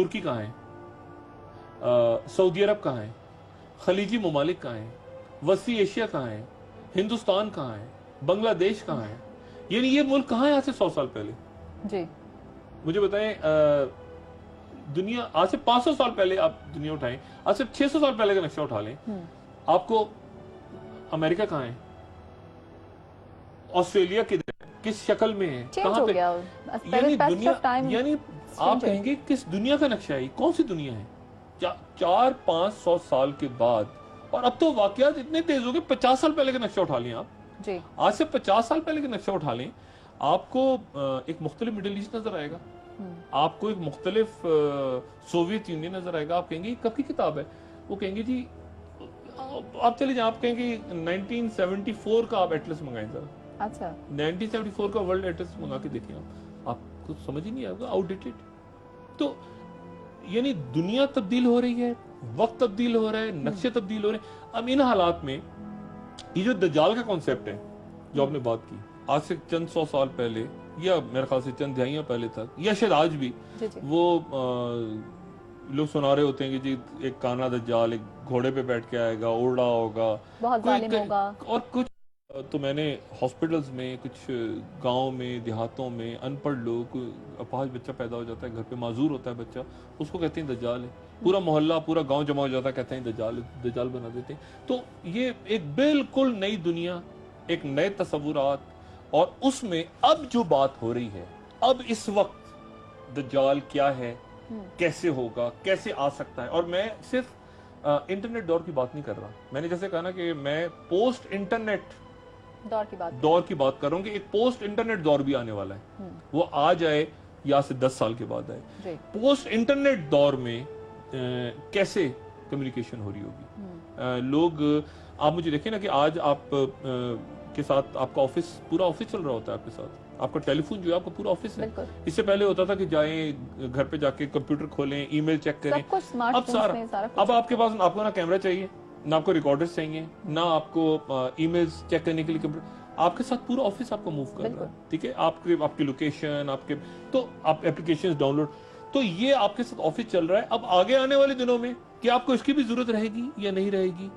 ترکی کہاں ہے, سعودی عرب کہاں ہے, خلیجی ممالک کہاں ہیں, وسطی ایشیا کہاں ہے, ہندوستان کہاں ہے, بنگلہ دیش کہاں ہے, یعنی یہ ملک کہاں ہے آج سے 100 سال پہلے؟ جی مجھے بتائیں دنیا آج سے 500 سال پہلے آپ دنیا اٹھائیں, آج سے 600 سال پہلے کا نقشہ اٹھا لیں, آپ کو امریکہ کہاں ہے, آسٹریلیا کدھر ہے, کس شکل میں ہے, کہاں پہ, یعنی دنیا, یعنی آپ کہیں گے کس دنیا کا نقشہ ہے, کون سی دنیا ہے 400-500 سال کے بعد. اور اب تو واقعات اتنے تیز ہو گئے, 50 سال پہلے کا نقشہ اٹھا لیں آپ, آج سے 50 سال پہلے کا نقشہ اٹھا لیں, آپ کو ایک مختلف مڈل ایسٹ نظر آئے گا, آپ کو ایک مختلف سوویت یونین نظر آئے گا. آپ کہیں گے یہ کب کی کتاب ہے, وہ کہیں گے جی آپ چلے جائیں, آپ کہیں گے 1974 کا آپ ایٹلس منگائیں ذرا, اچھا 1974 کا ورلڈ ایٹلس منگا کے دیکھیں آپ کو سمجھ ہی نہیں آئے گا, آؤٹ ڈیٹڈ. تو یعنی دنیا تبدیل ہو رہی ہے, وقت تبدیل ہو رہا ہے, نقشے تبدیل ہو رہے ہیں. اب ان حالات میں یہ جو دجال کا کانسیپٹ ہے جو آپ نے بات کی, آج سے چند 100 سال پہلے یا میرے خیال سے چند دہائیاں پہلے تک, یا شاید آج بھی, وہ لوگ سنا رہے ہوتے ہیں کہ جی ایک کانا دجال ایک گھوڑے پہ بیٹھ کے آئے گا, اڑ رہا ہوگا, بہت ظالم ہوگا, اور کچھ. تو میں نے ہاسپٹلز میں, کچھ گاؤں میں, دیہاتوں میں ان پڑھ لوگ, اپاہج بچہ پیدا ہو جاتا ہے گھر پہ, معذور ہوتا ہے بچہ, اس کو کہتے ہیں دجال ہے, پورا محلہ پورا گاؤں جمع ہو جاتا ہے, کہتے ہیں دجال, دجال بنا دیتے ہیں. تو یہ ایک بالکل نئی دنیا, ایک نئے تصورات, اور اس میں اب جو بات ہو رہی ہے, اب اس وقت دجال کیا ہے, کیسے ہوگا, کیسے آ سکتا ہے. اور میں صرف انٹرنیٹ دور کی بات نہیں کر رہا, میں نے جیسے کہا نا کہ میں پوسٹ انٹرنیٹ دور کی بات کر رہا ہوں, کہ ایک پوسٹ انٹرنیٹ دور بھی آنے والا ہے, وہ آ جائے یا سے 10 سال کے بعد آئے. پوسٹ انٹرنیٹ دور میں کیسے کمیونیکیشن ہو رہی ہوگی, لوگ, آپ مجھے دیکھیں نا کہ آج آپ کے ساتھ آپ کا آفس, پورا آفس چل رہا ہوتا ہے آپ کے ساتھ, آپ کا ٹیلی فون جو ہے آپ کا پورا آفس ہے. اس سے پہلے ہوتا تھا کہ جائیں گھر پہ جا کے کمپیوٹر کھولیں, ای میل چیک کریں, اب سارا, اب آپ کے پاس آپ کو نہ کیمرہ چاہیے, نہ آپ کو ریکارڈرز چاہیے, نہ آپ کو ای میلز چیک کرنے کے لیے, آپ کے ساتھ پورا آفس آپ کو موو کر رہا ہے, ٹھیک ہے, آپ کی لوکیشن, آپ کے, تو آپ اپلیکیشنز ڈاؤن لوڈ, تو یہ آپ کے ساتھ آفس چل رہا ہے. اب آگے آنے والے دنوں میں کہ آپ کو اس کی بھی ضرورت رہے گی یا نہیں رہے گی,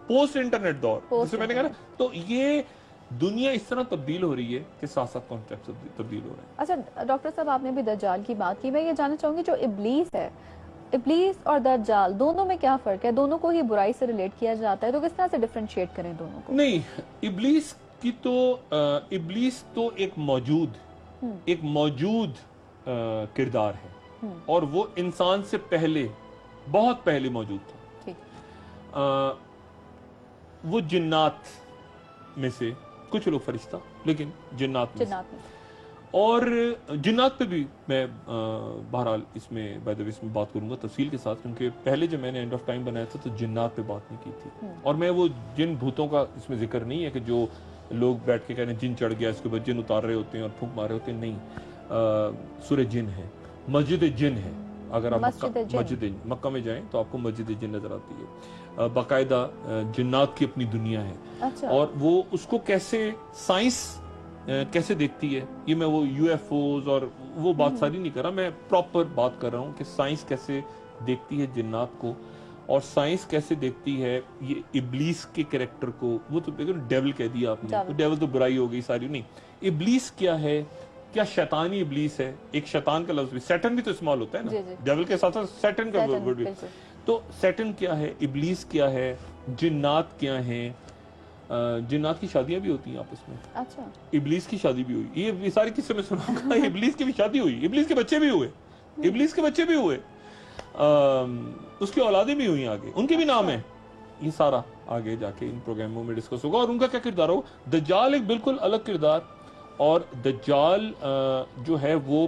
پوسٹ انٹرنیٹ دور, جسے میں نے کہا نا. تو یہ دنیا اس طرح تبدیل ہو رہی ہے کہ ساتھ ساتھ کانسیپٹ تبدیل ہو رہے ہیں. اچھا ڈاکٹر صاحب, آپ نے بھی دجال کی بات کی, میں یہ جاننا چاہوں گی جو ابلیس ہے, ابلیس اور دجال دونوں میں کیا فرق ہے؟ دونوں کو ہی برائی سے ریلیٹ کیا جاتا ہے, تو کس طرح سے ڈیفرینشیٹ کریں دونوں کو؟ نہیں, ابلیس کی تو, ابلیس تو ایک موجود کردار ہے, اور وہ انسان سے پہلے, بہت پہلے موجود تھا. وہ جنات میں سے, کچھ لوگ فرشتہ, لیکن جنات میں سے. اور جنات پہ بھی میں بہرحال اس میں بات کروں گا تفصیل کے ساتھ, کیونکہ پہلے جب میں نے اینڈ آف ٹائم بنایا تھا تو جنات پہ بات نہیں کی تھی, اور میں وہ جن بھوتوں کا اس میں ذکر نہیں ہے کہ جو لوگ بیٹھ کے کہنے جن چڑھ گیا, اس کے بعد جن اتار رہے ہوتے ہیں اور پھونک مارے ہوتے ہیں, نہیں. سورہ جن ہے, مسجد جن ہے, اگر آپ مسجد مکہ میں جائیں تو آپ کو مسجد جن نظر آتی ہے, باقاعدہ جنات کی اپنی دنیا ہے. اور وہ اس کو کیسے سائنس کیسے دیکھتی ہے, یہ میں وہ یو ایف اوز اور وہ بات ساری نہیں کر رہا, میں پراپر بات کر رہا ہوں کہ سائنس کیسے دیکھتی ہے جنات کو, اور سائنس کیسے دیکھتی ہے یہ ابلیس کے کریکٹر کو. وہ تو ڈیول کہہ دیا آپ نے, ڈیول تو برائی ہو گئی ساری, نہیں. ابلیس کیا ہے, کیا شیطانی ابلیس ہے, ایک شیطان کا لفظ بھی, سیٹن بھی تو استعمال ہوتا ہے نا, ڈیول کے ساتھ ساتھ سیٹن کا ورڈ بھی. تو سیٹن کیا ہے, ابلیس کیا ہے, جنات کیا ہیں. جنات کی شادیاں بھی ہوتی ہیں آپس میں, اچھا, ابلیس کی شادی بھی ہوئی, یہ ساری قصے میں سنا گا. ابلیس کی بھی شادی ہوئی, ابلیس کے بچے بھی ہوئے, ابلیس کے بچے بھی ہوئے, اس کی اولادیں بھی ہوئی آگے, ان کے بھی نام ہیں. یہ سارا آگے جا کے ان پروگراموں میں ڈسکس ہوگا, اور ان کا کیا کردار ہوگا. دجال ایک بالکل الگ کردار, اور دجال جو ہے وہ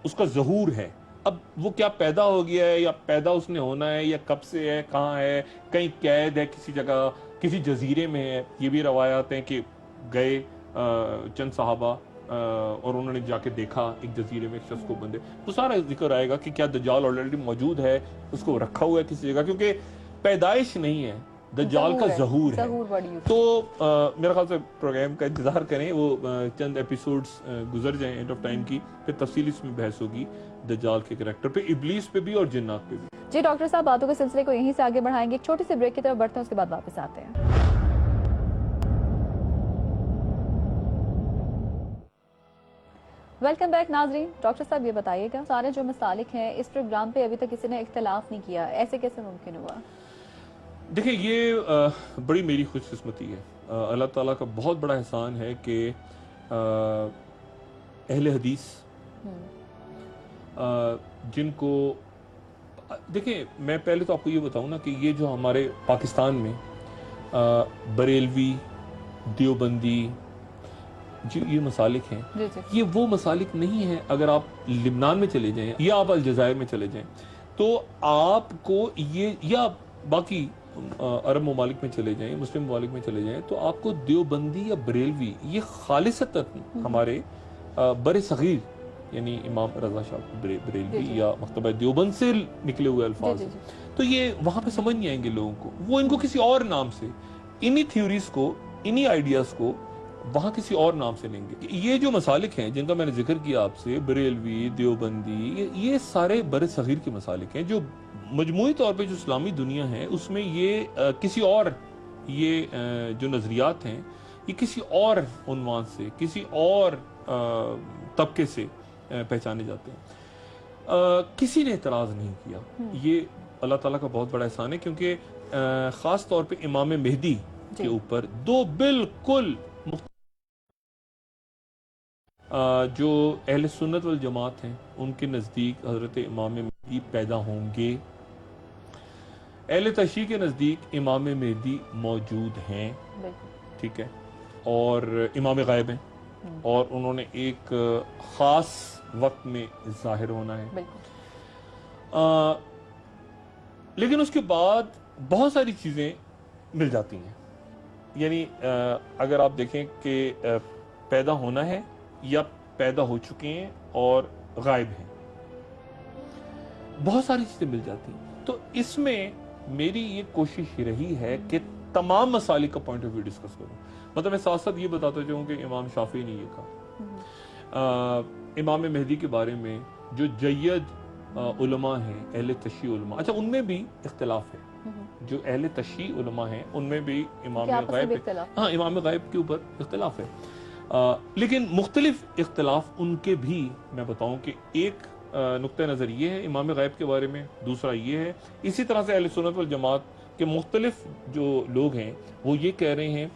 اس کا ظہور ہے. اب وہ کیا پیدا ہو گیا ہے, یا پیدا اس نے ہونا ہے, یا کب سے ہے, کہاں ہے, کہیں قید ہے کسی جگہ, کسی جزیرے میں ہے. یہ بھی روایات ہیں کہ گئے چند صحابہ اور انہوں نے جا کے دیکھا ایک جزیرے میں ایک شخص کو بندے. وہ سارا ذکر آئے گا کہ کیا دجال آلریڈی موجود ہے, اس کو رکھا ہوا ہے کسی جگہ, کیونکہ پیدائش نہیں ہے, دجال کا ظہور ہے. بڑی تو میرا خیال سے پروگرام کا انتظار کریں, وہ چند ایپیسوڈز گزر جائیں اینڈ آف ٹائم کی, پھر تفصیل اس میں بحث ہوگی دجال کے کریکٹر پہ, ابلیس پہ بھی اور جنات پہ بھی. جی ڈاکٹر صاحب, باتوں کے سلسلے کو یہیں سے آگے بڑھائیں گے, ایک چھوٹی سی بریک کی طرف بڑھتے ہیں, اس کے بعد واپس آتے ہیں. ویلکم بیک ناظرین. ڈاکٹر صاحب یہ بتائیے گا, سارے جو مسالک ہیں اس پروگرام پہ ابھی تک کسی نے اختلاف نہیں کیا, ایسے کیسے ممکن ہوا؟ دیکھیں یہ بڑی میری خوش قسمتی ہے, اللہ تعالیٰ کا بہت بڑا احسان ہے کہ اہل حدیث جن کو, دیکھیں میں پہلے تو آپ کو یہ بتاؤں نا کہ یہ جو ہمارے پاکستان میں بریلوی, دیوبندی جو یہ مسالک ہیں, یہ وہ مسالک نہیں ہیں. اگر آپ لبنان میں چلے جائیں یا آپ الجزائر میں چلے جائیں تو آپ کو یہ, یا باقی عرب ممالک میں چلے جائیں, مسلم ممالک میں چلے جائیں, تو آپ کو دیوبندی یا بریلوی یہ خالصتاً ہمارے بر صغیر یعنی امام رضا شاہ بریلوی یا مکتبہ دیوبند سے نکلے ہوئے الفاظ ہیں. تو یہ وہاں پہ سمجھ نہیں آئیں گے لوگوں کو, وہ ان کو کسی اور نام سے, انہی تھیوریز کو, انہی آئیڈیاز کو وہاں کسی اور نام سے لیں گے. یہ جو مسالک ہیں جن کا میں نے ذکر کیا آپ سے, بریلوی, دیوبندی, یہ سارے بر صغیر کے مسالک ہیں جو مجموعی طور پہ جو اسلامی دنیا ہے اس میں یہ کسی اور, یہ جو نظریات ہیں یہ کسی اور عنوان سے, کسی اور طبقے سے پہچانے جاتے ہیں. کسی نے اعتراض نہیں کیا. یہ اللہ تعالیٰ کا بہت بڑا احسان ہے, کیونکہ خاص طور پہ امام مہدی کے اوپر دو بالکل جو اہل سنت والجماعت ہیں ان کے نزدیک حضرت امام مہدی پیدا ہوں گے. اہل تشیع کے نزدیک امام مہدی موجود ہیں, ٹھیک ہے, اور امام غائب ہیں, اور انہوں نے ایک خاص وقت میں ظاہر ہونا ہے. لیکن اس کے بعد بہت ساری چیزیں مل جاتی ہیں. یعنی اگر آپ دیکھیں کہ پیدا ہونا ہے یا پیدا ہو چکے ہیں اور غائب ہیں, بہت ساری چیزیں مل جاتی ہیں. تو اس میں میری یہ کوشش رہی ہے کہ تمام مسالک کا پوائنٹ آف ویو ڈسکس کروں. مطلب میں ساتھ ساتھ یہ بتاتا چاہوں کہ امام شافعی نے یہ کہا, امام مہدی کے بارے میں جو جید علماء ہیں, اہل تشیع علماء, اچھا ان میں بھی اختلاف ہے, جو اہل تشیع علماء ہیں ان میں بھی امام غائب, ہاں امام غائب کے اوپر اختلاف ہے. لیکن مختلف اختلاف ان کے بھی میں بتاؤں کہ ایک نقطہ نظر یہ ہے امام غائب کے بارے میں, دوسرا یہ ہے اسی طرح سے اہل سنت والجماعت کے مختلف جو لوگ ہیں وہ یہ کہہ رہے ہیں,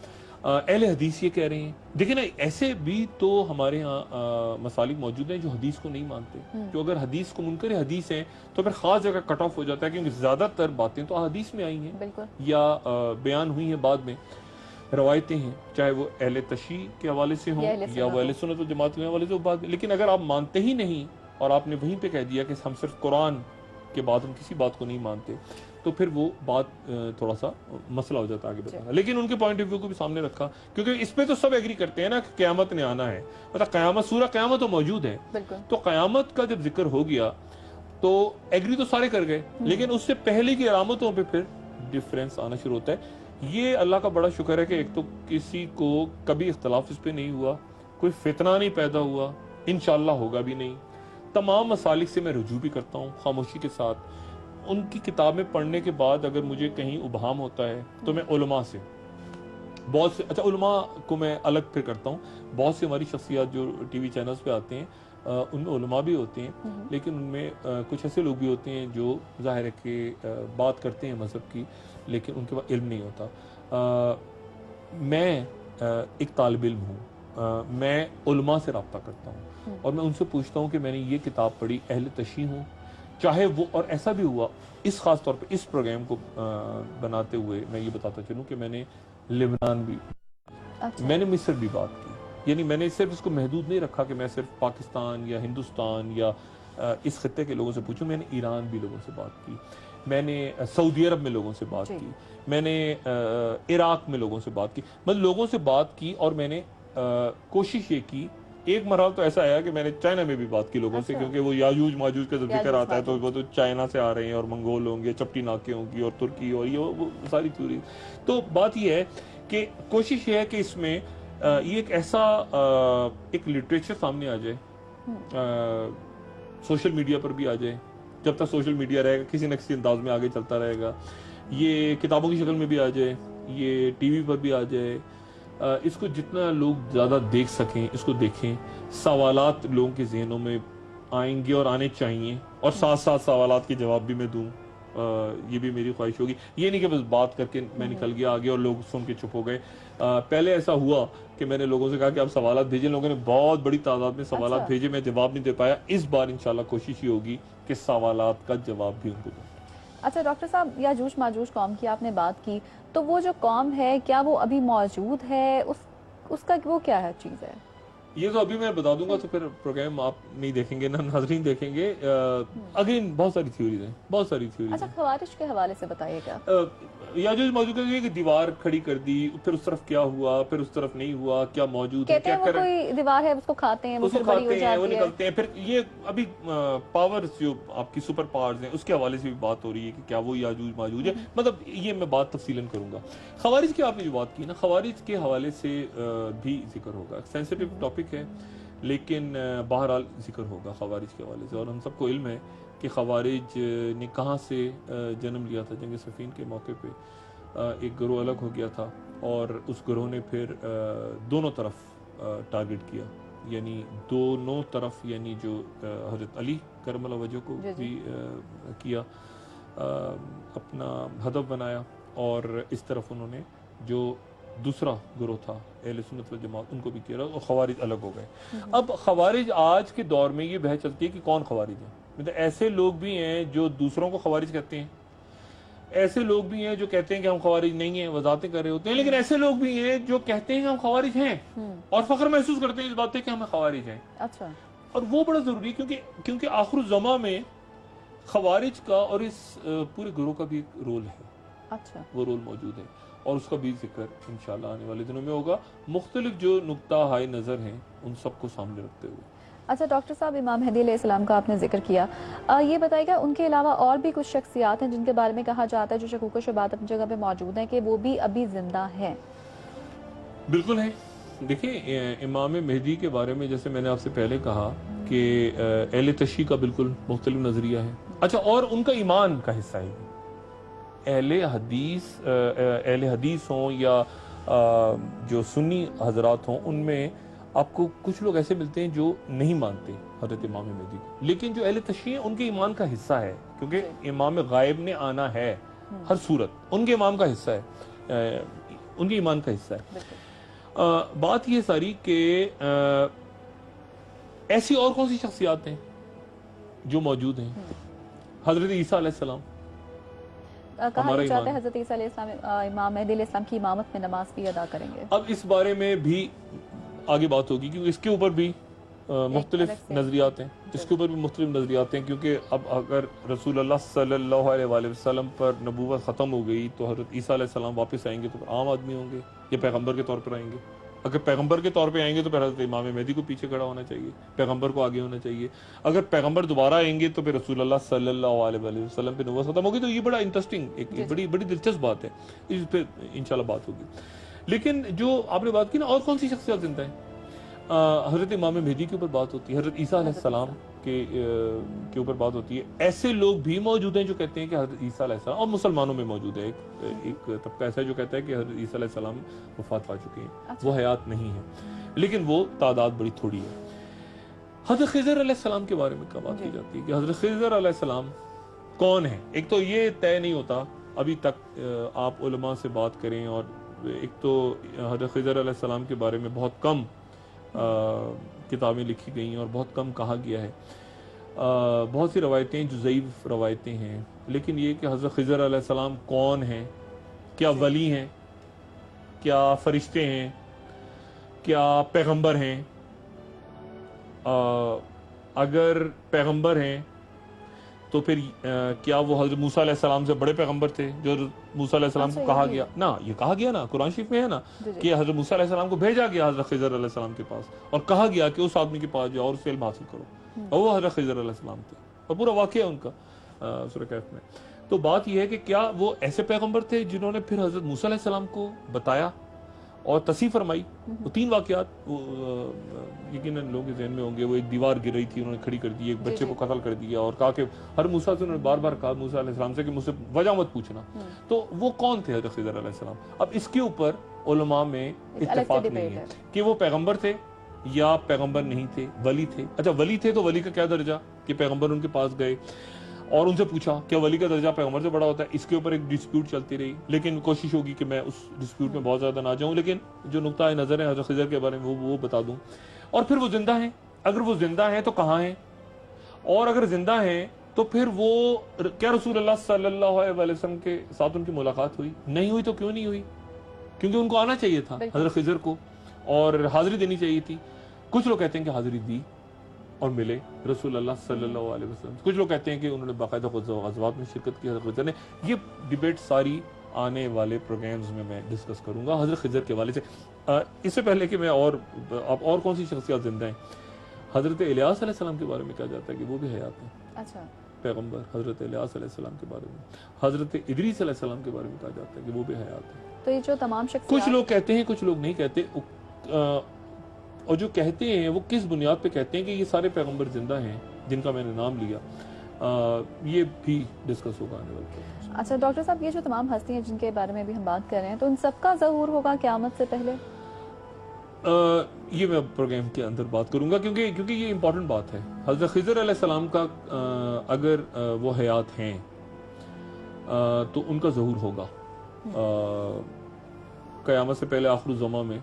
اہل حدیث یہ کہہ رہے ہیں. دیکھیں نا, ایسے بھی تو ہمارے ہاں مسالک موجود ہیں جو حدیث کو نہیں مانتے, جو اگر حدیث کو منکر حدیث ہیں تو پھر خاص جگہ کٹ آف ہو جاتا ہے, کیونکہ زیادہ تر باتیں تو حدیث میں آئی ہیں یا بیان ہوئی ہیں بعد میں, روایتیں ہیں, چاہے وہ اہل تشیع کے حوالے سے ہوں یا وہ اہل سنت والجماعت کے حوالے سے بعد. لیکن اگر آپ مانتے ہی نہیں اور آپ نے وہیں پہ کہہ دیا کہ ہم صرف قرآن کے بعد ہم کسی بات کو نہیں مانتے, تو پھر وہ بات تھوڑا سا مسئلہ ہو جاتا ہے آگے بتانا. لیکن ان کے پوائنٹ آف ویو کو بھی سامنے رکھا, کیونکہ اس پہ تو سب ایگری کرتے ہیں نا کہ قیامت نے آنا ہے, مطلب قیامت, سورہ قیامت تو موجود ہے, تو قیامت کا جب ذکر ہو گیا تو ایگری تو سارے کر گئے, لیکن اس سے پہلے کی علامتوں پہ پھر ڈفرینس آنا شروع ہوتا ہے. یہ اللہ کا بڑا شکر ہے کہ ایک تو کسی کو کبھی اختلاف اس پہ نہیں ہوا, کوئی فتنہ نہیں پیدا ہوا, انشاءاللہ ہوگا بھی نہیں. تمام مسالک سے میں رجوع بھی کرتا ہوں خاموشی کے ساتھ. ان کی کتابیں پڑھنے کے بعد اگر مجھے کہیں ابہام ہوتا ہے تو میں علماء سے, بہت سے, اچھا علماء کو میں الگ پھر کرتا ہوں, بہت سی ہماری شخصیات جو ٹی وی چینلز پہ آتے ہیں ان میں علماء بھی ہوتے ہیں, لیکن ان میں کچھ ایسے لوگ بھی ہوتے ہیں جو ظاہر ہے کہ بات کرتے ہیں مذہب کی لیکن ان کے پاس علم نہیں ہوتا. میں ایک طالب علم ہوں, میں علماء سے رابطہ کرتا ہوں اور میں ان سے پوچھتا ہوں کہ میں نے یہ کتاب پڑھی, اہل تشیع ہوں چاہے وہ, اور ایسا بھی ہوا اس خاص طور پہ اس پروگرام کو بناتے ہوئے میں یہ بتاتا چلوں کہ میں نے لبنان بھی, میں نے مصر بھی بات کی. یعنی میں نے صرف اس کو محدود نہیں رکھا کہ میں صرف پاکستان یا ہندوستان یا اس خطے کے لوگوں سے پوچھوں, میں نے ایران بھی لوگوں سے بات کی, میں نے سعودی عرب میں لوگوں سے بات کی, میں نے عراق میں لوگوں سے بات کی, مطلب لوگوں سے بات کی, اور میں نے کوشش یہ کی ایک مرحلہ تو ایسا آیا کہ میں نے چائنا میں بھی بات کی لوگوں سے, کیونکہ وہ یاجوج ماجوج کا جب ذکر آتا ہے تو وہ تو چائنا سے آ رہے ہیں اور منگول ہوں گے, چپٹی ناکے ہوں گی اور ترکی اور یہ وہ ساری تھیوری. تو بات یہ ہے کہ کوشش یہ ہے کہ اس میں یہ ایک ایسا ایک لٹریچر سامنے آ جائے, سوشل میڈیا پر بھی آ جائے, جب تک سوشل میڈیا رہے گا کسی نہ کسی انداز میں آگے چلتا رہے گا, یہ کتابوں کی شکل میں بھی آ جائے, یہ ٹی وی پر بھی آ جائے, اس کو جتنا لوگ زیادہ دیکھ سکیں اس کو دیکھیں, سوالات لوگوں کے ذہنوں میں آئیں گے اور آنے چاہیے, اور ساتھ ساتھ سوالات کے جواب بھی میں دوں, یہ بھی میری خواہش ہوگی. یہ نہیں کہ بس بات کر کے میں نکل گیا آگے اور لوگ سن کے چپ ہو گئے. پہلے ایسا ہوا کہ میں نے لوگوں سے کہا کہ آپ سوالات بھیجیں, لوگوں نے بہت بڑی تعداد میں سوالات بھیجے, میں جواب نہیں دے پایا. اس بار انشاءاللہ کوشش یہ ہوگی کہ سوالات کا جواب بھی ان کو دوں. اچھا ڈاکٹر صاحب, یاجوج ماجوج قوم کی آپ نے بات کی, تو وہ جو قوم ہے کیا وہ ابھی موجود ہے, اس کا وہ کیا ہے چیز ہے؟ یہ تو ابھی میں بتا دوں گا تو پھر پروگرام آپ نہیں دیکھیں گے, نہ ناظرین دیکھیں گے. اگین بہت ساری تھیوریز ہیں, بہت ساری تھیوریز. اچھا خوارج کے حوالے سے بتائیے گا. یاجوج ماجوج کا یہ کہ دیوار کھڑی کر دی, پھر اس طرف کیا ہوا, پھر اس طرف نہیں ہوا, کیا موجود ہے, کیا کریں, کوئی دیوار ہے اس کو کھاتے ہیں, وہ نکلتے ہیں. پھر یہ ابھی پاورز جو آپ کی سپر پاورز ہیں اس کے حوالے سے بھی بات ہو رہی ہے کہ کیا وہ یاجوج ماجوج ہے. مطلب یہ میں بات تفصیلاً کروں گا. خوارج کی آپ نے جو بات کی نا, خوارج کے حوالے سے بھی ذکر ہوگا. سینسیٹیو ٹاپک ہے لیکن بہرحال ذکر ہوگا خوارج کے حوالے سے. اور ہم سب کو علم ہے کہ خوارج نے کہاں سے جنم لیا تھا. جنگ صفین کے موقع پہ ایک گروہ الگ ہو گیا تھا, اور اس گروہ نے پھر دونوں طرف ٹارگٹ کیا, یعنی دونوں طرف, یعنی جو حضرت علی کرم اللہ وجہ کو بھی کیا, اپنا ہدف بنایا, اور اس طرف انہوں نے جو دوسرا گروہ تھا اہل سنت والجماعت ان کو بھی کیا, اور خوارج الگ ہو گئے. اب خوارج آج کے دور میں یہ بحث چلتی ہے کہ کون خوارج ہے. مطلب ایسے لوگ بھی ہیں جو دوسروں کو خوارج کہتے ہیں, ایسے لوگ بھی ہیں جو کہتے ہیں کہ ہم خوارج نہیں ہیں, وضاحتیں کر رہے ہوتے ہیں, لیکن ایسے لوگ بھی ہیں جو کہتے ہیں کہ ہم خوارج ہیں اور فخر محسوس کرتے ہیں اس بات پہ کہ ہم خوارج ہیں. اچھا, اور وہ بڑا ضروری ہے کیونکہ آخر الزماں میں خوارج کا اور اس پورے گروہ کا بھی ایک رول ہے. اچھا, وہ رول موجود ہے, اور اس کا بھی ذکر انشاءاللہ آنے والے دنوں میں ہوگا, مختلف جو نقطہ ہائے نظر ہیں ان سب کو سامنے رکھتے ہوئے. اچھا ڈاکٹر صاحب, امام مہدی علیہ السلام کا آپ نے ذکر کیا, یہ بتائیے گا ان کے علاوہ اور بھی کچھ شخصیات ہیں جن کے بارے میں کہا جاتا ہے, جو شکوک و شبہات اپنی جگہ پہ موجود ہیں, کہ وہ بھی ابھی زندہ ہیں؟ بالکل ہیں. دیکھیں امام مہدی کے بارے میں جیسے میں نے آپ سے پہلے کہا کہ اہل تشیع کا بالکل مختلف نظریہ ہے. اچھا, اور ان کا ایمان کا حصہ ہے. اہل حدیث ہوں یا جو سنی حضرات ہوں, ان میں آپ کو کچھ لوگ ایسے ملتے ہیں جو نہیں مانتے حضرت امام مہدی کو, لیکن جو اہل تشیع ہیں ان کے ایمان کا حصہ ہے, کیونکہ امام غائب نے آنا ہے ہر صورت, ان کے امام کا حصہ ہے, ان کے ایمان کا حصہ ہے. بات یہ ساری کہ ایسی اور کون سی شخصیات ہیں جو موجود ہیں. حضرت عیسیٰ علیہ السلام, کہا جاتا ہے حضرت عیسیٰ علیہ السلام امام مہدی علیہ السلام کی امامت میں نماز بھی ادا کریں گے. اب اس بارے میں بھی آگے بات ہوگی, کیونکہ اس کے اوپر بھی مختلف نظریات ہیں, اس کے اوپر بھی مختلف نظریات ہیں, کیونکہ اب اگر رسول اللہ صلی اللہ علیہ وآلہ وسلم پر نبوت ختم ہو گئی تو حضرت عیسیٰ علیہ السلام واپس آئیں گے تو عام آدمی ہوں گے یا پیغمبر کے طور پر آئیں گے. اگر پیغمبر کے طور پہ آئیں گے تو پھر حضرت امام مہدی کو پیچھے کھڑا ہونا چاہیے, پیغمبر کو آگے ہونا چاہیے. اگر پیغمبر دوبارہ آئیں گے تو پھر رسول اللہ صلی اللہ علیہ وآلہ وسلم پہ نبوت ختم ہوگی. تو یہ بڑا انٹرسٹنگ, ایک بڑی دلچسپ بات ہے, اس پہ انشاءاللہ بات ہوگی. لیکن جو آپ نے بات کی نا, اور کون سی شخصیات زندہ ہیں, حضرت امام مہدی کے اوپر بات ہوتی ہے, حضرت عیسیٰ علیہ السلام کے اوپر بات ہوتی ہے. ایسے لوگ بھی موجود ہیں جو کہتے ہیں کہ حضرت عیسیٰ علیہ السلام, اور مسلمانوں میں موجود ہے ایک طبقہ ایسا جو کہتا ہے کہ حضرت عیسیٰ علیہ السلام وفات پا چکے ہیں, وہ حیات نہیں ہیں, لیکن وہ تعداد بڑی تھوڑی ہے. حضرت خضر علیہ السلام کے بارے میں کیا بات کی جاتی ہے کہ حضرت خضر علیہ السلام کون ہے. ایک تو یہ طے نہیں ہوتا ابھی تک, آپ علماء سے بات کریں, اور ایک تو حضرت خضر علیہ السلام کے بارے میں بہت کم کتابیں لکھی گئی ہیں اور بہت کم کہا گیا ہے. بہت سی روایتیں جو ضعیف روایتیں ہیں, لیکن یہ کہ حضرت خضر علیہ السلام کون ہیں, کیا ولی ہیں, کیا فرشتے ہیں, کیا پیغمبر ہیں. اگر پیغمبر ہیں تو پھر کیا وہ حضرت موسیٰ علیہ السلام سے بڑے پیغمبر تھے جو موسیٰ علیہ السلام کو کہا گیا نا، یہ کہا گیا نا قرآن شریف میں ہے نا کہ حضرت موسیٰ علیہ السلام کو بھیجا گیا حضرت خضر علیہ السلام کے پاس اور کہا گیا کہ اس آدمی کے پاس جاؤ اور اس سے علم حاصل کرو، اور وہ حضرت خضر علیہ السلام تھے، اور پورا واقعہ ان کا سورہ کہف میں۔ تو بات یہ ہے کہ کیا وہ ایسے پیغمبر تھے جنہوں نے پھر حضرت موسیٰ علیہ السلام کو بتایا اور تصحیح فرمائی؟ وہ 3 واقعات یقیناً لوگوں کے ذہن میں ہوں گے۔ وہ ایک دیوار گر رہی تھی، انہوں نے کھڑی کر دی، ایک بچے کو قتل کر دیا، اور کہا کہ ہر موسیٰ سے انہوں نے بار بار کہا موسیٰ علیہ السلام سے کہ مجھ سے وجہ مت پوچھنا۔ تو وہ کون تھے حضرت خضر علیہ السلام؟ اب اس کے اوپر علماء میں اتفاق نہیں ہے کہ وہ پیغمبر تھے یا پیغمبر نہیں تھے، ولی تھے۔ اچھا ولی تھے تو ولی کا کیا درجہ کہ پیغمبر ان کے پاس گئے اور ان سے پوچھا کیا ولی کا درجہ پیغمبر سے بڑا ہوتا ہے؟ اس کے اوپر ایک ڈسپیوٹ چلتی رہی، لیکن کوشش ہوگی کہ میں اس ڈسپیوٹ میں بہت زیادہ نہ جاؤں، لیکن جو نقطہ نظر ہے حضرت خضر کے بارے میں وہ بتا دوں۔ اور پھر وہ زندہ ہیں، اگر وہ زندہ ہیں تو کہاں ہیں؟ اور اگر زندہ ہیں تو پھر وہ کیا رسول اللہ صلی اللہ علیہ وسلم کے ساتھ ان کی ملاقات ہوئی؟ نہیں ہوئی تو کیوں نہیں ہوئی؟ کیونکہ ان کو آنا چاہیے تھا حضرت خضر کو اور حاضری دینی چاہیے تھی۔ کچھ لوگ کہتے ہیں کہ حاضری دی اور ملے رسول اللہ صلی اللہ علیہ وسلم، کچھ لوگ کہتے ہیں کہ انہوں نے باقاعدہ غزوات میں شرکت کی حضرت خضر نے۔ یہ ڈیبیٹ ساری آنے والے پروگرامز میں ڈسکس کروں گا حضرت خضر کے حوالے سے۔ اس سے پہلے کہ میں اور کون سی شخصیات زندہ ہیں، حضرت الیاس علیہ السلام کے بارے میں کہا جاتا ہے کہ وہ بھی حیات ہیں۔ اچھا پیغمبر حضرت الیاس علیہ السلام کے بارے میں، حضرت ادریس علیہ السلام کے بارے میں کہا جاتا ہے کہ وہ بھی حیات ہیں۔ تو یہ جو تمام شخصیات کچھ لوگ کہتے ہیں، کچھ لوگ نہیں کہتے، اور جو کہتے ہیں وہ کس بنیاد پہ کہتے ہیں کہ یہ سارے پیغمبر زندہ ہیں جن کا میں نے نام لیا، یہ بھی ڈسکس ہوگا آنے والے پروگرام۔ اچھا ڈاکٹر صاحب، یہ جو تمام ہستیاں جن کے بارے میں بھی ہم بات کر رہے ہیں تو ان سب کا ظہور ہوگا قیامت سے پہلے؟ یہ میں پروگرام کے اندر بات کروں گا کیونکہ یہ امپورٹنٹ بات ہے۔ حضرت خضر علیہ السلام کا اگر وہ حیات ہیں تو ان کا ظہور ہوگا قیامت سے پہلے آخر الزماں میں،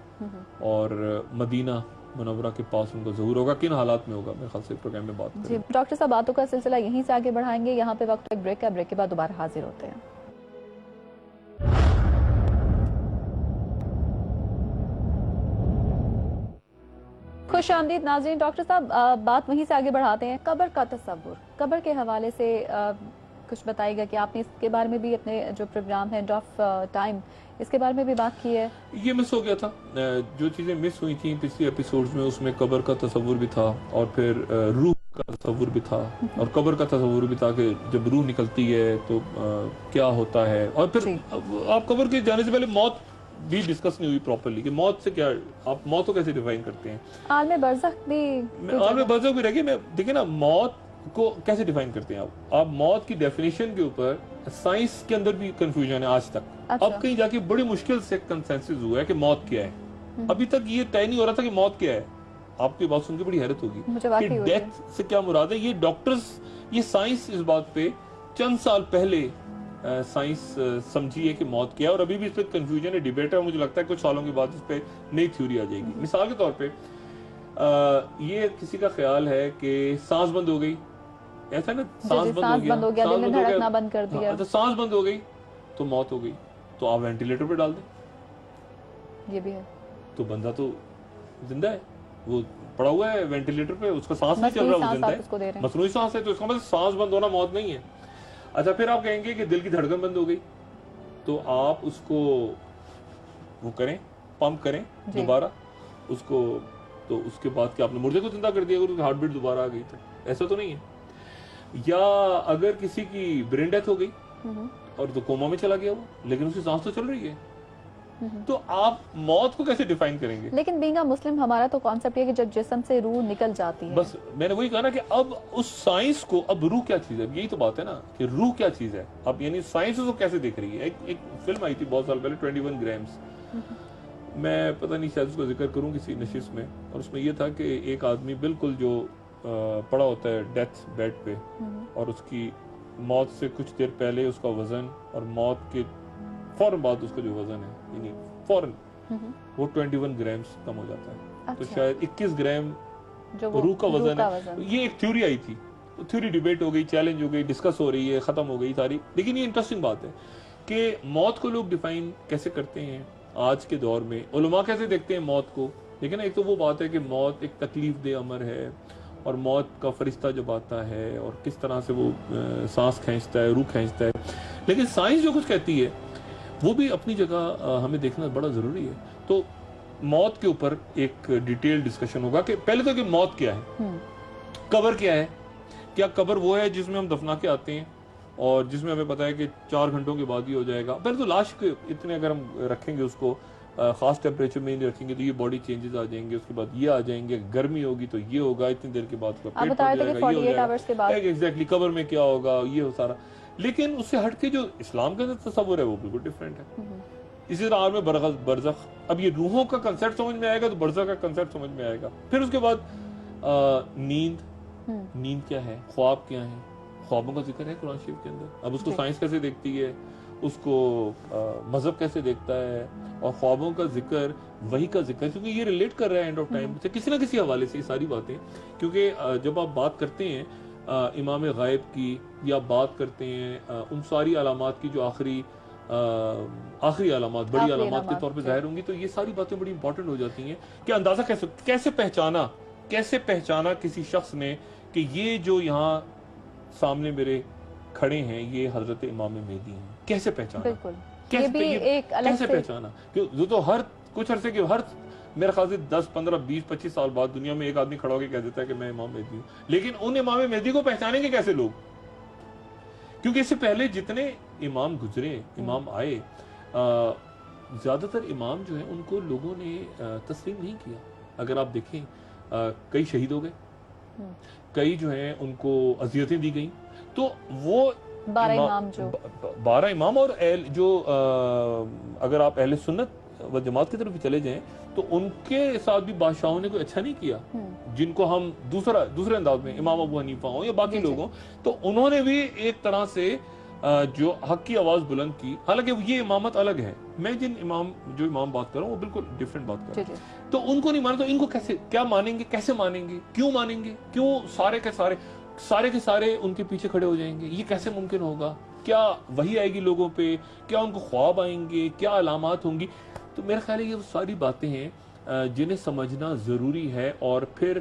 اور مدینہ منورہ کے پاس ان کا ظہور ہوگا۔ کن حالات میں ہوگا میرے خیال سے پروگرام میں بات کریں۔ جی ڈاکٹر صاحب، باتوں کا سلسلہ یہیں سے آگے بڑھائیں گے، یہاں پہ وقت ایک بریک ہے، بریک کے بعد دوبارہ حاضر ہوتے ہیں۔ خوش آمدید ناظرین۔ ڈاکٹر صاحب بات وہیں سے آگے بڑھاتے ہیں، قبر کا تصور، قبر کے حوالے سے کچھ بتائے گا کہ آپ نے اس کے بارے میں بھی اپنے جو پروگرام ہے اینڈ آف ٹائم اس کے بارے میں بھی بات کی ہے؟ یہ مس ہو گیا تھا، جو چیزیں مس ہوئی تھیں پچھلی ایپیسوڈز میں، اس میں قبر کا تصور بھی تھا اور پھر روح کا تصور بھی تھا، اور قبر کا تصور بھی تھا کہ جب روح نکلتی ہے تو کیا ہوتا ہے، اور پھر آپ قبر کے جانے سے پہلے موت بھی ڈسکس نہیں ہوئی پراپرلی کہ موت سے کیا، آپ موت کو کیسے ڈیفائن کرتے ہیں۔ عالم برزخ بھی رہ گئی، میں دیکھیں نا موت کو کیسے ڈیفائن کرتے ہیں آپ موت کی ڈیفینیشن کے اوپر سائنس کے اندر بھی کنفیوژن ہے آج تک۔ اب کہیں جا کے بڑی مشکل سے کنسنسس ہوا ہے کہ موت کیا ہے، ابھی تک یہ طے نہیں ہو رہا تھا کہ موت کیا ہے۔ آپ کی بات سن کے بڑی حیرت ہوگی کہ ڈیتھ سے کیا مراد ہے۔ یہ ڈاکٹرز، یہ سائنس اس بات پہ چند سال پہلے سائنس سمجھی ہے کہ موت کیا ہے، اور ابھی بھی اس پہ کنفیوژن ہے، ڈیبیٹ ہے۔ مجھے لگتا ہے کچھ سالوں کے بعد اس پہ نئی تھیوری آ جائے گی۔ مثال کے طور پہ یہ کسی کا خیال ہے کہ سانس بند ہو گئی، ایسا نا، سانس بند ہو گیا، دل نے دھڑکنا بند کر دیا، سانس بند ہو گئی تو موت ہو گئی، تو آپ وینٹیلیٹر پہ ڈال دیں، یہ بھی ہے، تو بندہ تو زندہ ہے، وہ پڑا ہوا ہے وینٹیلیٹر پہ، اس کا سانس نہیں چل رہا، وہ زندہ ہے، مصنوعی سانس ہے، تو اس کا مطلب سانس بند ہونا موت نہیں ہے۔ اچھا پھر آپ کہیں گے کہ دل کی دھڑکن بند ہو گئی، تو آپ اس کو وہ کریں، پمپ کریں دوبارہ اس کو، تو اس کے بعد کہ آپ نے مردے کو زندہ کر دیا اگر ہارٹ بیٹ دوبارہ آ گئی تو ایسا تو نہیں ہے۔ یا اگر کسی کی برین ڈیتھ ہو گئی اور تو کوما میں چلا گیا وہ، لیکن اس کی سانس تو چل رہی ہے، تو آپ موت کو کیسے ڈیفائن کریں گے؟ لیکن بینگ مسلم ہمارا تو کانسیپٹ یہ کہ جب جسم سے روح نکل جاتی ہے، بس میں نے وہی کہا نا کہ اب اس سائنس کو، اب روح کیا چیز ہے، یہی تو بات ہے نا کہ روح کیا چیز ہے۔ اب یعنی سائنس اس کو کیسے دیکھ رہی ہے۔ ایک فلم آئی تھی بہت سال پہلے 21 گرامز، میں پتہ نہیں شاید اس کو ذکر کروں کسی نشست میں، اور اس میں یہ تھا کہ ایک آدمی بالکل جو پڑا ہوتا ہے ڈیتھ بیڈ پہ، اور اس کی موت سے کچھ دیر پہلے اس کا وزن اور موت کے فوراً بعد اس کا جو وزن ہے، یعنی فوراً وہ 21 گرامز کم ہو جاتا ہے، تو شاید 21 گرام روح کا وزن ہے۔ یہ ایک تھیوری آئی تھی، تھیوری ڈیبیٹ ہو گئی، چیلنج ہو گئی، ڈسکس ہو رہی ہے، ختم ہو گئی ساری۔ لیکن یہ انٹرسٹنگ بات ہے کہ موت کو لوگ ڈیفائن کیسے کرتے ہیں آج کے دور میں، علماء کیسے دیکھتے ہیں موت کو۔ لیکن ایک تو وہ بات ہے کہ موت ایک تکلیف دہ امر ہے، اور موت کا فرشتہ جب آتا ہے اور کس طرح سے وہ سانس کھینچتا ہے، روح کھینچتا ہے. لیکن سائنس جو کچھ کہتی ہے وہ بھی اپنی جگہ ہمیں دیکھنا بڑا ضروری ہے. تو موت کے اوپر ایک ڈیٹیل ڈسکشن ہوگا کہ پہلے تو کہ موت کیا ہے، قبر کیا ہے. کیا قبر وہ ہے جس میں ہم دفنا کے آتے ہیں اور جس میں ہمیں پتا ہے کہ 4 گھنٹوں کے بعد ہی ہو جائے گا. پہلے تو لاش کے اتنے اگر ہم رکھیں گے اس کو خاص ٹیمپریچر میں نہیں رکھیں گے تو یہ باڈی چینجز آ جائیں گے، اس کے بعد یہ آ جائیں گے، گرمی ہوگی تو یہ ہوگا، اتنی دیر کے بعد اس کا پیٹ پھٹ جائے گا، یہ ہو جائے گا. ایگزیکٹلی قبر میں کیا ہوگا یہ ہو سارا. لیکن اس سے ہٹ کے جو اسلام کا تصور ہے وہ بالکل ڈفرینٹ ہے. اسی طرح عالم برزخ، اب یہ روحوں کا کنسیپٹ سمجھ میں آئے گا تو برزخ کا کنسیپٹ سمجھ میں آئے گا. پھر اس کے بعد نیند کیا ہے، خواب کیا ہیں. خوابوں کا ذکر ہے قرآن شریف کے اندر. اب اس کو سائنس کیسے دیکھتی ہے، اس کو مذہب کیسے دیکھتا ہے، اور خوابوں کا ذکر وہی کا ذکر ہے کیونکہ یہ ریلیٹ کر رہا ہے اینڈ آف ٹائم سے کسی نہ کسی حوالے سے یہ ساری باتیں. کیونکہ جب آپ بات کرتے ہیں امام غائب کی یا بات کرتے ہیں ان ساری علامات کی جو آخری علامات، بڑی علامات کے طور پہ ظاہر ہوں گی، تو یہ ساری باتیں بڑی امپورٹنٹ ہو جاتی ہیں کہ اندازہ کیسے پہچانا کسی شخص نے کہ یہ جو یہاں سامنے میرے کھڑے ہیں یہ حضرت امام مہدی ہیں. کیسے پہچانا، کیسے پہچانا؟ تو ہر کچھ عرصے کے میرے خیال سے 10 15 20 25 سال بعد دنیا میں ایک آدمی کھڑا ہو کے کہہ دیتا ہے کہ میں امام مہدی ہوں. لیکن ان امام مہدی کو پہچانیں گے کیسے لوگ؟ کیونکہ اس سے پہلے جتنے امام گزرے، امام آئے، زیادہ تر امام جو ہیں ان کو لوگوں نے تسلیم نہیں کیا. اگر آپ دیکھیں کئی شہید ہو گئے، کئی جو ہیں ان کو اذیتیں دی گئیں. تو وہ 12 امام اور جو اگر آپ اہل سنت و جماعت کی طرف چلے جائیں تو ان کے ساتھ بھی بادشاہوں نے کوئی اچھا نہیں کیا. جن کو ہم دوسرے انداز میں امام ابو حنیفہ ہوں یا باقی لوگ ہوں، تو انہوں نے بھی ایک طرح سے جو حق کی آواز بلند کی. حالانکہ یہ امامت الگ ہے. میں جو امام بات کر رہا ہوں وہ بالکل ڈیفرنٹ بات کر رہا ہوں. تو ان کو نہیں مانا تو ان کو کیا مانیں گے، کیسے مانیں گے، کیوں مانیں گے، کیوں سارے کے سارے ان کے پیچھے کھڑے ہو جائیں گے؟ یہ کیسے ممکن ہوگا؟ کیا وحی آئے گی لوگوں پہ؟ کیا ان کو خواب آئیں گے؟ کیا علامات ہوں گی؟ تو میرا خیال ہے یہ وہ ساری باتیں ہیں جنہیں سمجھنا ضروری ہے. اور پھر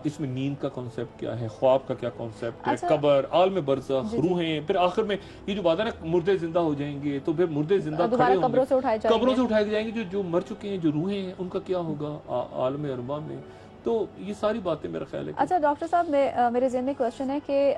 اس میں نیند کا کانسیپٹ کیا ہے، خواب کا کیا کانسیپٹ ہے، قبر، عالم برزخ، روحیں، پھر آخر میں یہ جو بات ہے نا مردے زندہ ہو جائیں گے تو پھر مردے زندہ کھڑے ہوں گے، قبروں سے اٹھائے جائیں گے. جو مر چکے ہیں، جو روحیں ہیں، ان کا کیا ہوگا عالم ارواح میں؟ تو یہ ساری باتیں میرا خیال ہے. اچھا ڈاکٹر صاحب، میرے ذہن میں کوشچن ہے کہ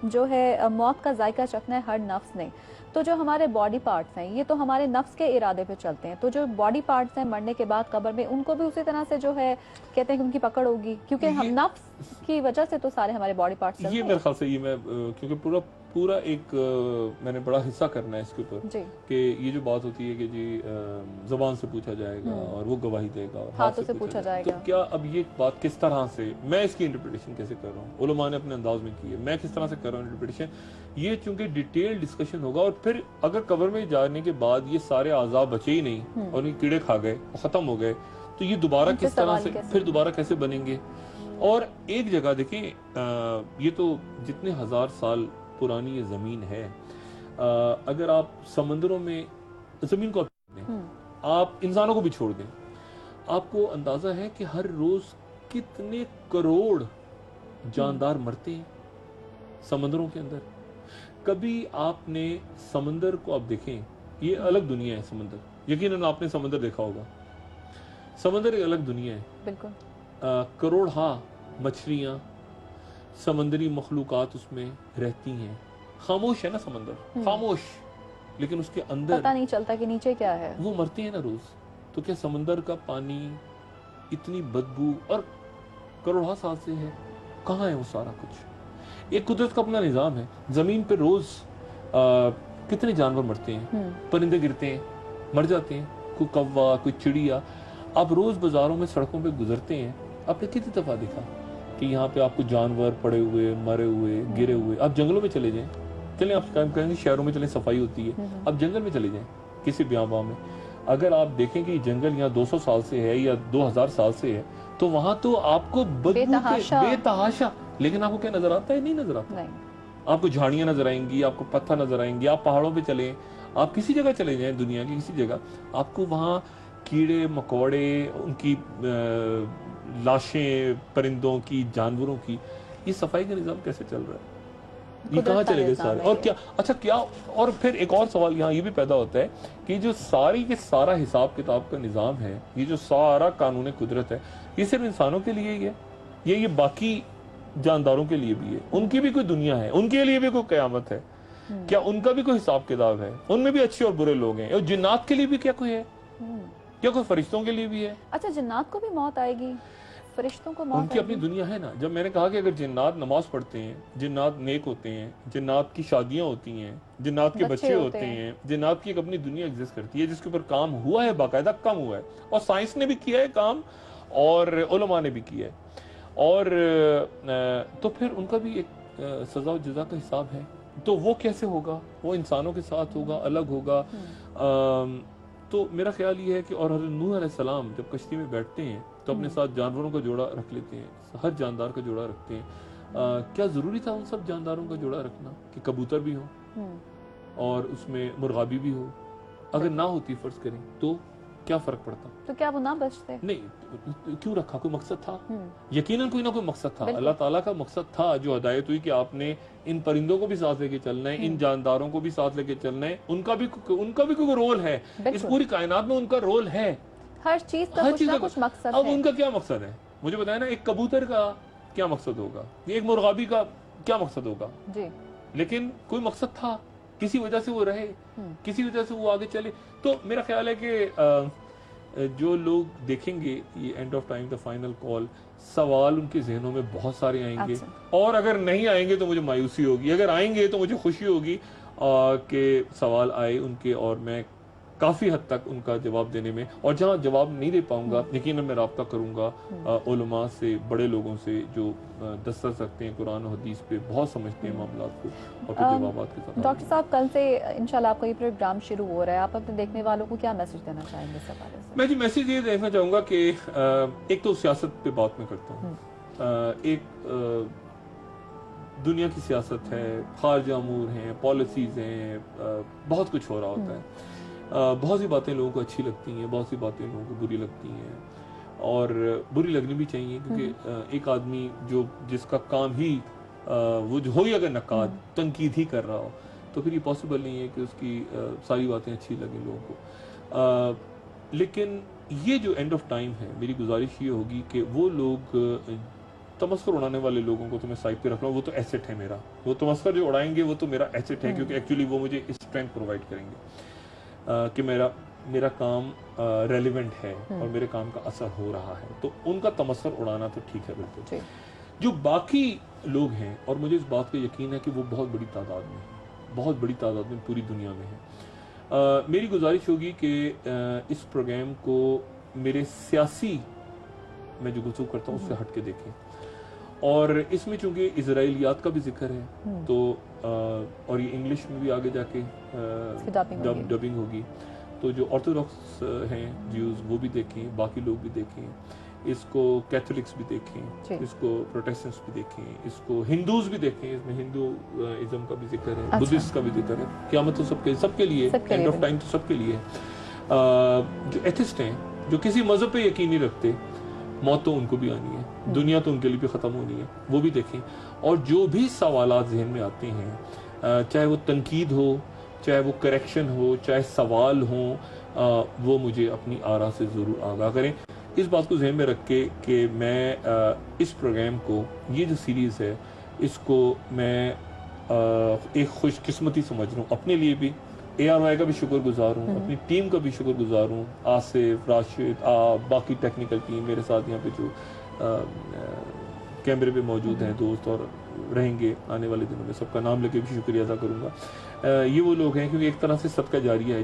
جو ہے موت کا ذائقہ چکھنا ہے ہر نفس نے، تو جو ہمارے باڈی پارٹس ہیں یہ تو ہمارے نفس کے ارادے پہ چلتے ہیں، تو جو باڈی پارٹس ہیں مرنے کے بعد قبر میں ان کو بھی اسی طرح سے جو ہے کہتے ہیں کہ ان کی پکڑ ہوگی، کیونکہ ہم نفس کی وجہ سے تو سارے ہمارے باڈی پارٹس چلتے ہیں. یہ میرے خیال سے یہ میں کیونکہ پورا ایک میں نے بڑا حصہ کرنا ہے اس کے اوپر کہ یہ جو بات ہوتی ہے کہ جی زبان سے پوچھا جائے گا اور وہ گواہی دے گا اور ہاتھ سے پوچھا جائے گا. تو کیا اب یہ بات کس طرح سے میں اس کی انٹرپریٹیشن کیسے کر رہا ہوں؟ علماء نے اپنے انداز میں کی ہے، میں کس طرح سے کر رہا ہوں انٹرپریٹیشن؟ یہ چونکہ ڈیٹیل ڈسکشن ہوگا. اور پھر اگر قبر میں جانے کے بعد یہ سارے اعضاء بچے ہی نہیں اور یہ کیڑے کھا گئے، ختم ہو گئے، تو یہ دوبارہ کس طرح سے پھر دوبارہ کیسے بنیں گے؟ اور ایک جگہ دیکھیں، یہ تو جتنے ہزار سال پرانی یہ زمین ہے، اگر آپ سمندروں میں زمین کو آپ انسانوں کو بھی چھوڑ دیں، آپ کو اندازہ ہے کہ ہر روز کتنے کروڑ جاندار مرتے ہیں سمندروں کے اندر. کبھی آپ نے سمندر کو آپ دیکھیں، یہ الگ دنیا ہے سمندر. یقیناً آپ نے سمندر دیکھا ہوگا. سمندر ایک الگ دنیا ہے بالکل. کروڑ مچھلیاں، سمندری مخلوقات اس میں رہتی ہیں. خاموش ہے نا سمندر، خاموش، لیکن اس کے اندر پتہ نہیں چلتا کہ نیچے کیا ہے. وہ مرتے ہیں نا روز. تو کیا سمندر کا پانی اتنی بدبو اور کروڑ سال سے ہے؟ کہاں ہے وہ سارا کچھ؟ ایک قدرت کا اپنا نظام ہے. زمین پہ روز کتنے جانور مرتے ہیں، پرندے گرتے ہیں، مر جاتے ہیں، کوئی کوا، کوئی چڑیا. آپ روز بازاروں میں سڑکوں پہ گزرتے ہیں، آپ نے کتنی دفعہ دیکھا کہ یہاں پہ آپ کو جانور پڑے ہوئے، مرے ہوئے، گرے ہوئے. آپ جنگلوں میں چلے جائیں، چلیں آپ کہیں گے شہروں میں چلیں صفائی ہوتی ہے، آپ جنگل میں چلے جائیں کسی بیاباں میں، اگر آپ دیکھیں کہ یہ جنگل یہاں 200 سال سے ہے یا 2000 سال سے ہے، تو وہاں تو آپ کو بدبو بے تحاشا، لیکن آپ کو کیا نظر آتا ہے؟ نہیں نظر آتا. آپ کو جھاڑیاں نظر آئیں گی، آپ کو پتھر نظر آئیں گے. آپ پہاڑوں پہ چلیں، آپ کسی جگہ چلے جائیں دنیا کی کسی جگہ، آپ کو وہاں کیڑے مکوڑے، ان کی لاشیں پرندوں کی، جانوروں کی، یہ صفائی کا نظام کیسے چل رہا ہے؟ یہ کہاں چلے گئے سارے؟ اور کیا اچھا کیا، اور پھر ایک اور سوال یہاں یہ بھی پیدا ہوتا ہے کہ جو ساری کے سارا حساب کتاب کا نظام ہے، یہ جو سارا قانون قدرت ہے، یہ صرف انسانوں کے لیے ہی ہے؟ یہ باقی جانداروں کے لیے بھی ہے؟ ان کی بھی کوئی دنیا ہے، ان کے لیے بھی کوئی قیامت ہے؟ کیا ان کا بھی کوئی حساب کتاب ہے؟ ان میں بھی اچھے اور برے لوگ ہیں؟ اور جنات کے لیے بھی کیا کوئی ہے؟ کیا کوئی فرشتوں کے لیے بھی ہے؟ اچھا جنات کو بھی موت آئے گی، فرشتوں کو موت؟ ان کی اپنی دنیا ہے نا. جب میں نے کہا کہ اگر جنات نماز پڑھتے ہیں، جنات نیک ہوتے ہیں، جنات کی شادیاں ہوتی ہیں، جنات کے بچے ہوتے ہیں، جنات کی ایک اپنی دنیا ایگزسٹ کرتی ہے جس کے اوپر کام ہوا ہے، باقاعدہ کام ہوا ہے، اور سائنس نے بھی کیا ہے کام، اور علماء نے بھی کیا ہے، اور تو پھر ان کا بھی ایک سزا و جزا کا حساب ہے. تو وہ کیسے ہوگا؟ وہ انسانوں کے ساتھ ہوگا، الگ ہوگا. تو میرا خیال یہ ہے کہ، اور حضرت نوح علیہ السلام جب کشتی میں بیٹھتے ہیں تو اپنے ساتھ جانوروں کا جوڑا رکھ لیتے ہیں، ہر جاندار کا جوڑا رکھتے ہیں. کیا ضروری تھا ان سب جانداروں کا جوڑا رکھنا کہ کبوتر بھی ہو اور اس میں مرغابی بھی ہو؟ اگر نہ ہوتی فرض کریں تو کیا فرق پڑتا؟ تو کیا وہ نہ بچتے؟ نہیں، کیوں رکھا؟ کوئی مقصد تھا، یقیناً کوئی نہ کوئی مقصد تھا. اللہ تعالیٰ کا مقصد تھا جو ہدایت ہوئی کہ آپ نے ان پرندوں کو بھی ساتھ لے کے چلنا ہے، ان جانداروں کو بھی ساتھ لے کے چلنا ہے. ان کا بھی کوئی رول ہے اس پوری کائنات میں، ان کا رول ہے. ہر چیز کا کچھ نہ کچھ مقصد ہے. اب ان کا کیا مقصد ہے مجھے بتائیں نا. ایک کبوتر کا کیا مقصد ہوگا؟ ایک مرغابی کا کیا مقصد ہوگا؟ جی لیکن کوئی مقصد تھا، کسی وجہ سے وہ رہے، کسی وجہ سے وہ آگے چلے. تو میرا خیال ہے کہ جو لوگ دیکھیں گے یہ and of time the final call, سوال ان کے ذہنوں میں بہت سارے آئیں گے، اور اگر نہیں آئیں گے تو مجھے مایوسی ہوگی، اگر آئیں گے تو مجھے خوشی ہوگی کہ سوال آئے ان کے، اور میں کافی حد تک ان کا جواب دینے میں، اور جہاں جواب نہیں دے پاؤں گا یقیناً میں رابطہ کروں گا علماء سے، بڑے لوگوں سے جو دسترس رکھتے ہیں قرآن و حدیث پہ، بہت سمجھتے ہیں معاملات کو، اور پھر جوابات کے ساتھ. ڈاکٹر صاحب کل سے انشاءاللہ آپ کا یہ پروگرام شروع ہو رہا ہے، آپ اپنے دیکھنے والوں کو کیا میسج دینا چاہیں گے اس حوالے سے؟ میں جی میسج یہ دینا چاہوں گا کہ ایک تو سیاست پہ بات میں کرتا ہوں. ایک دنیا کی سیاست ہے، خارجہ امور ہیں، پالیسیز ہیں، بہت کچھ ہو رہا ہوتا ہے. بہت سی باتیں لوگوں کو اچھی لگتی ہیں، بہت سی باتیں لوگوں کو بری لگتی ہیں، اور بری لگنی بھی چاہیے، کیونکہ ایک آدمی جس کا کام ہی وہ جو ہوئی اگر نقاد تنقید ہی کر رہا ہو تو پھر یہ پاسبل نہیں ہے کہ اس کی ساری باتیں اچھی لگیں لوگوں کو. لیکن یہ جو اینڈ آف ٹائم ہے، میری گزارش یہ ہوگی کہ وہ لوگ تمسخر اڑانے والے لوگوں کو تو میں سائڈ پہ رکھ رہا ہوں، وہ تو ایسٹ ہے میرا. وہ تمسخر جو اڑائیں گے وہ تو میرا ایسٹ ہے، کیونکہ ایکچولی وہ مجھے اسٹرینتھ پرووائڈ کریں گے کہ میرا کام ریلیونٹ ہے اور میرے کام کا اثر ہو رہا ہے. تو ان کا تمسخر اڑانا تو ٹھیک ہے بالکل. جو باقی لوگ ہیں، اور مجھے اس بات پہ یقین ہے کہ وہ بہت بڑی تعداد میں، بہت بڑی تعداد میں پوری دنیا میں ہیں. میری گزارش ہوگی کہ اس پروگرام کو میرے سیاسی میں جو گفتگو کرتا ہوں اس سے ہٹ کے دیکھیں. اور اس میں چونکہ اسرائیلیات کا بھی ذکر ہے تو اور یہ انگلش میں بھی آگے جا کے ڈبنگ ہوگی، تو جو آرتھوڈاکس ہیں جیوز وہ بھی دیکھیں، باقی لوگ بھی دیکھیں اس کو، کیتھولکس بھی دیکھیں اس کو، پروٹیسٹنٹس بھی دیکھیں اس کو، ہندوز بھی دیکھیں، اس میں ہندوازم کا بھی ذکر ہے، بدھسٹ کا بھی ذکر ہے. قیامت تو سب کے لیے، اینڈ آف ٹائم تو سب کے لیے. جو ایتھسٹ ہیں، جو کسی مذہب پہ یقین نہیں رکھتے، موت تو ان کو بھی آنی ہے، دنیا تو ان کے لیے بھی ختم ہونی ہے، وہ بھی دیکھیں. اور جو بھی سوالات ذہن میں آتے ہیں، چاہے وہ تنقید ہو، چاہے وہ کریکشن ہو، چاہے سوال ہوں، وہ مجھے اپنی آراء سے ضرور آگاہ کریں. اس بات کو ذہن میں رکھ کے کہ میں اس پروگرام کو، یہ جو سیریز ہے اس کو میں ایک خوش قسمتی سمجھ رہا ہوں، اپنے لیے بھی، ARY کا بھی شکر گزار ہوں، اپنی ٹیم کا بھی شکر گزار ہوں، آصف، راشد، باقی ٹیکنیکل ٹیم میرے ساتھ یہاں پہ جو کیمرے پہ موجود ہیں دوست اور رہیں گے آنے والے دنوں میں، سب کا نام لے کے بھی شکریہ ادا کروں گا. یہ وہ لوگ ہیں کیونکہ ایک طرح سے صدقہ جاریہ ہے،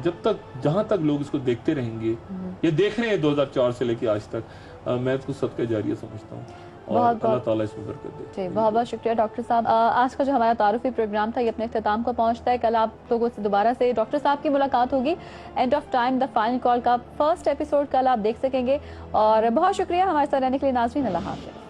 جہاں تک لوگ اس کو دیکھتے رہیں گے، یہ دیکھ رہے ہیں 2004 سے لے کے آج تک، میں اس کو صدقہ جاریہ سمجھتا ہوں، اور اللہ تعالیٰ اس میں برکت دے. جی بہت بہت شکریہ ڈاکٹر صاحب. آج کا جو ہمارا تعارفی پروگرام تھا یہ اپنے اختتام کو پہنچتا ہے. کل آپ لوگوں سے دوبارہ سے ڈاکٹر صاحب کی ملاقات ہوگی. And of time the final call کا فرسٹ ایپیسوڈ کل آپ دیکھ سکیں گے. اور بہت شکریہ ہمارے ساتھ رہنے کے لیے. ناظرین اللہ حافظ.